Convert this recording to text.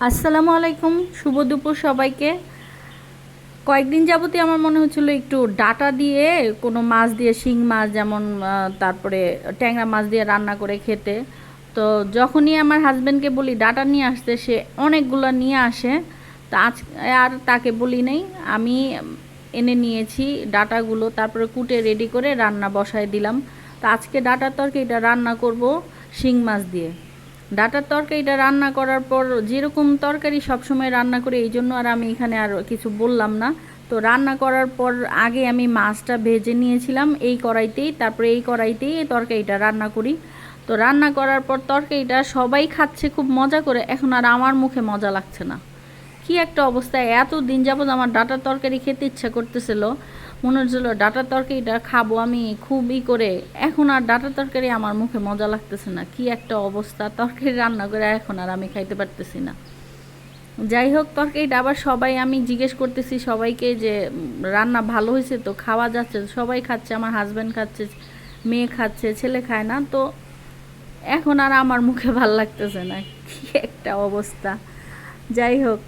আসসালামু আলাইকুম, শুভ দুপুর সবাইকে। কয়েকদিন যাবতই আমার মনে হচ্ছিল একটু ডাটা দিয়ে কোনো মাছ দিয়ে, শিং মাছ যেমন, তারপরে ট্যাংরা মাছ দিয়ে রান্না করে খেতে। তো যখনই আমার হাজব্যান্ডকে বলি ডাটা নিয়ে আসতে, সে অনেকগুলো নিয়ে আসে। তো আজ আর তাকে বলি নাই, আমি এনে নিয়েছি ডাটাগুলো, তারপরে কুটে রেডি করে রান্না বসায় দিলাম। তো আজকে ডাটার তরকারিটা রান্না করব শিং মাছ দিয়ে। ডাটার তরকারিটা রান্না করার পর যেরকম তরকারি সবসময় রান্না করি, এই জন্য আর আমি এখানে আর কিছু বললাম না। তো রান্না করার পর আগে আমি মাছটা ভেজে নিয়েছিলাম এই কড়াইতেই, তারপরে এই কড়াইতেই এই তরকারিটা রান্না করি। তো রান্না করার পর তরকারিটা সবাই খাচ্ছে খুব মজা করে, এখন আর আমার মুখে মজা লাগছে না। কি একটা অবস্থা! এত দিন যাবত আমার ডাটার তরকারি খেতে ইচ্ছা করতেছিল, মনে হচ্ছিল ডাটার তরকারিটা খাবো আমি খুবই করে। এখন আর ডাটার তরকারি আমার মুখে মজা লাগতেছে না। কি একটা অবস্থা! তরকারি রান্না করে এখন আর আমি খাইতে পারতেছি না। যাই হোক, তরকারিটা আবার সবাই, আমি জিজ্ঞেস করতেছি সবাইকে যে রান্না ভালো হয়েছে তো, খাওয়া যাচ্ছে? সবাই খাচ্ছে, আমার হাজব্যান্ড খাচ্ছে, মেয়ে খাচ্ছে, ছেলে খায় না। তো এখন আর আমার মুখে ভাল লাগতেছে না। কি একটা অবস্থা! যাই হোক,